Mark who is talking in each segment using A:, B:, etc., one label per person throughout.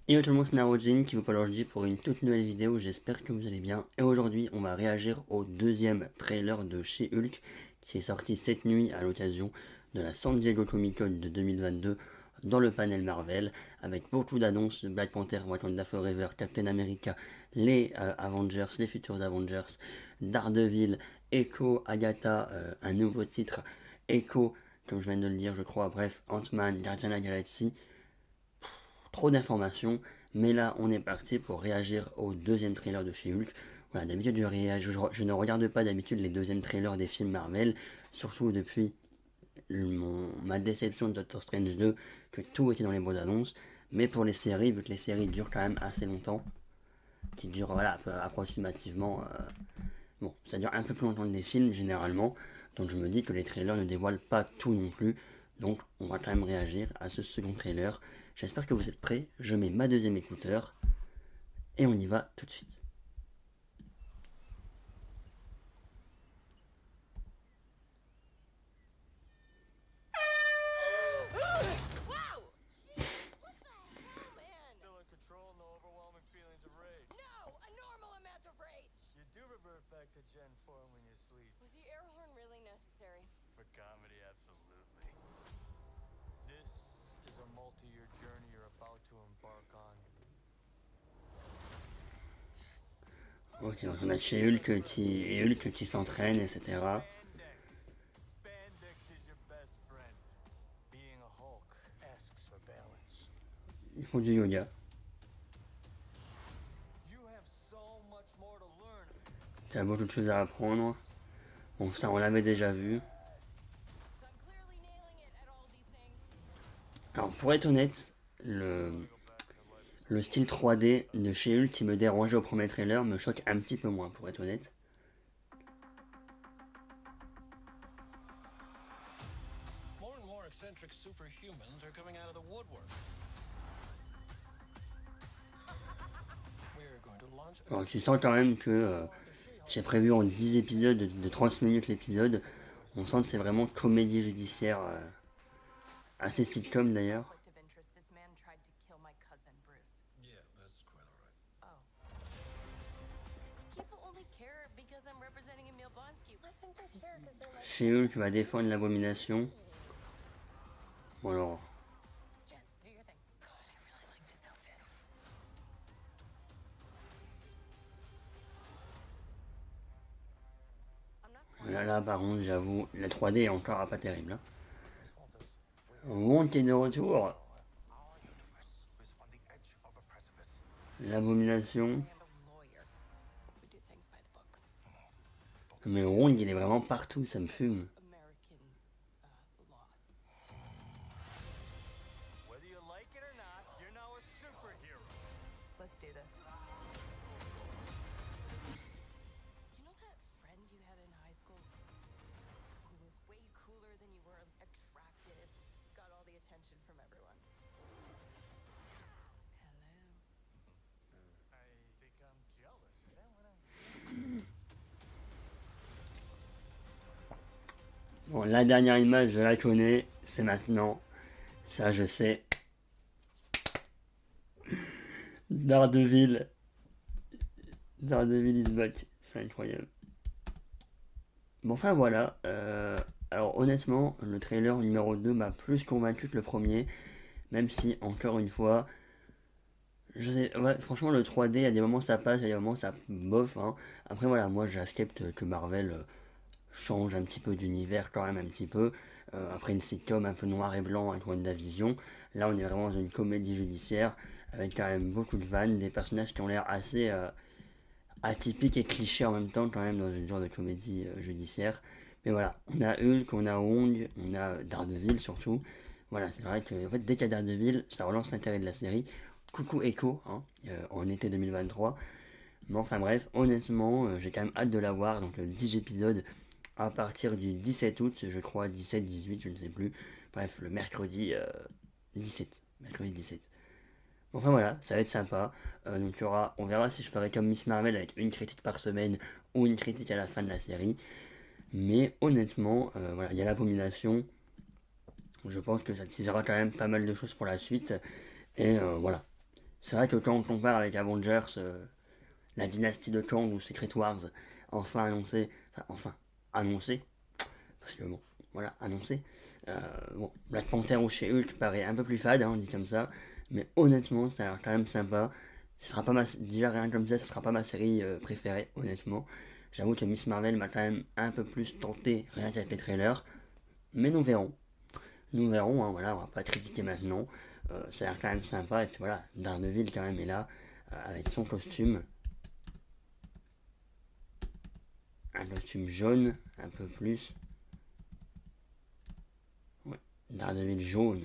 A: Yo tout le monde, c'est Narojin qui vous parle aujourd'hui pour une toute nouvelle vidéo, j'espère que vous allez bien. Et aujourd'hui, on va réagir au deuxième trailer de chez Hulk qui est sorti cette nuit à l'occasion de la San Diego Comic Con de 2022 dans le panel Marvel avec beaucoup d'annonces de Black Panther, Wakanda Forever, Captain America, les Avengers, les futurs Avengers, Daredevil, Echo, Agatha, un nouveau titre, Echo, comme je viens de le dire je crois, bref, Ant-Man, Guardian of the Galaxy. Trop d'informations, mais là on est parti pour réagir au deuxième trailer de chez Hulk. Voilà, d'habitude je ne regarde pas d'habitude les deuxièmes trailers des films Marvel, surtout depuis ma déception de Doctor Strange 2, que tout était dans les bandes annonces, mais pour les séries, vu que les séries durent quand même assez longtemps, qui durent voilà, approximativement, bon, ça dure un peu plus longtemps que des films généralement, donc je me dis que les trailers ne dévoilent pas tout non plus, donc on va quand même réagir à ce second trailer. J'espère que vous êtes prêts, je mets ma deuxième écouteur et on y va tout de suite.
B: Wow! What the hell, man?
C: Still in control, no overwhelming feelings of rage.
B: No, a normal amount of rage.
C: You do revert back to Gen form when you sleep.
B: Was the air horn really necessary?
C: For comedy, absolutely. This is a multi-year journey you're about to embark on.
A: Ok, donc on a chez Hulk qui s'entraîne, etc.
C: Spandex. Spandex is your best friend. Being a Hulk asks for balance.
A: Ils font du yoga.
C: You have so much more to learn.
A: T'as beaucoup de choses à apprendre. Bon, ça on l'avait déjà vu.
B: So I'm clearly nailing it at all these things.
A: Alors pour être honnête, le style 3D de chez Hulk qui me dérangeait au premier trailer me choque un petit peu moins, pour être honnête.
D: More and more eccentric superhumans are coming out of the woodwork. We're going to launch
A: Alors tu sens quand même que c'est prévu en 10 épisodes de 30 minutes l'épisode. On sent que c'est vraiment comédie judiciaire, assez sitcom d'ailleurs.
B: Conflict of interest. This man tried to kill my cousin, Bruce.
D: Yeah, that's quite all right.
B: Oh. People only care because I'm representing Emil Blonsky. I think they care because they're like,
A: Chez Hulk va défendre l'abomination. Bon alors,
B: Jen, do your thing. God, I really like this outfit. I'm not crying.
A: là par contre j'avoue, la 3D est encore pas terrible. Hein. Wong est de retour. L'abomination.
B: And a lawyer who do things by the book.
A: Mais Wong il est vraiment partout, ça me fume.
B: American laws.
C: Whether you like it or not, you're now a superhero.
B: Let's do this. You know that friend you had in high school who was way cooler than you were, attractive, got all the attention from everyone? Hello.
C: I think I'm jealous. Is that what I'm...
A: Bon, la dernière image, je la connais, c'est maintenant. Ça, je sais. Daredevil. Daredevil is back. C'est incroyable. Bon, enfin voilà. Alors, honnêtement, le trailer numéro 2 m'a plus convaincu que le premier. Même si, encore une fois, ouais, franchement, le 3D, à des moments ça passe, à des moments ça bof. Hein. Après, voilà, moi j'accepte que Marvel change un petit peu d'univers, quand même un petit peu. Après une sitcom un peu noir et blanc avec WandaVision, là on est vraiment dans une comédie judiciaire avec quand même beaucoup de vannes, des personnages qui ont l'air assez atypiques et clichés en même temps, quand même dans une genre de comédie judiciaire. Mais voilà, on a Hulk, on a Wong, on a Daredevil surtout. Voilà, c'est vrai que en fait, dès qu'il y a Daredevil, ça relance l'intérêt de la série. Coucou Echo, hein, en été 2023. Mais enfin bref, honnêtement, j'ai quand même hâte de la voir. Donc 10 épisodes à partir du 17 août, je crois, 17-18, je ne sais plus. Bref, le mercredi 17. Mercredi 17. Enfin voilà, ça va être sympa. Donc on verra si je ferai comme Miss Marvel avec une critique par semaine ou une critique à la fin de la série. Mais honnêtement, voilà, il y a l'abomination. Je pense que ça teasera quand même pas mal de choses pour la suite. Et voilà, C'est vrai que quand on compare avec Avengers, la dynastie de Kang ou Secret Wars, enfin annoncé, parce que bon, voilà, annoncé. Bon, Black Panther ou chez Hulk paraît un peu plus fade, hein, dit comme ça, mais honnêtement, ça a l'air quand même sympa. Ce sera pas déjà rien comme ça sera pas ma série préférée, honnêtement. J'avoue que Miss Marvel m'a quand même un peu plus tenté, rien qu'avec les trailers, mais nous verrons. Nous verrons, hein, voilà, on va pas critiquer maintenant. Ça a l'air quand même sympa, et puis voilà, Daredevil quand même est là, avec son costume. Un costume jaune, un peu plus. Ouais, Daredevil jaune.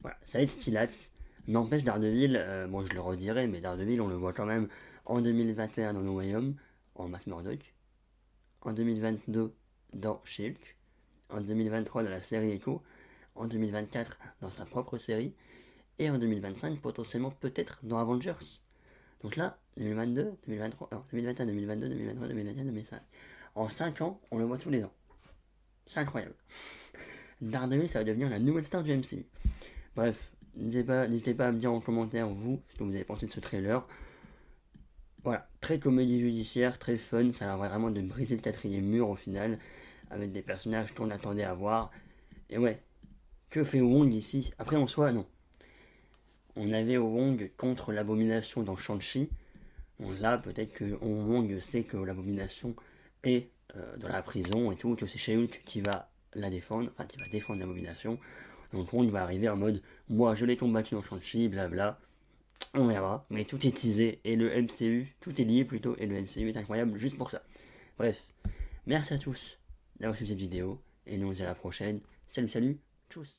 A: Voilà, ça va être stylax. N'empêche, Daredevil, bon, je le redirai, mais Daredevil, on le voit quand même en 2021 dans No Way Home, en Matt Murdock. En 2022 dans She-Hulk. En 2023 dans la série Echo. En 2024 dans sa propre série. Et en 2025, potentiellement, peut-être dans Avengers. Donc là, 2022, 2023, non, 2021, 2022, 2023, 2021, 2025. En 5 ans, on le voit tous les ans. C'est incroyable. Daredevil, ça va devenir la nouvelle star du MCU. Bref, n'hésitez pas à me dire en commentaire, vous, ce que vous avez pensé de ce trailer. Voilà, très comédie judiciaire, très fun, ça a l'air vraiment de briser le quatrième mur au final, avec des personnages qu'on attendait à voir. Et ouais, que fait Wong ici? Après, en soi, non. On avait Wong contre l'abomination dans Shang-Chi. Bon, là, peut-être que Wong sait que l'abomination est dans la prison et tout, que c'est She-Hulk qui va la défendre, enfin qui va défendre l'abomination. Donc Wong va arriver en mode moi je l'ai combattu dans Shang-Chi, blabla. On verra, mais tout est teasé et le MCU, tout est lié plutôt, et le MCU est incroyable juste pour ça. Bref, merci à tous d'avoir suivi cette vidéo et nous on se dit à la prochaine. Salut, salut, tchuss.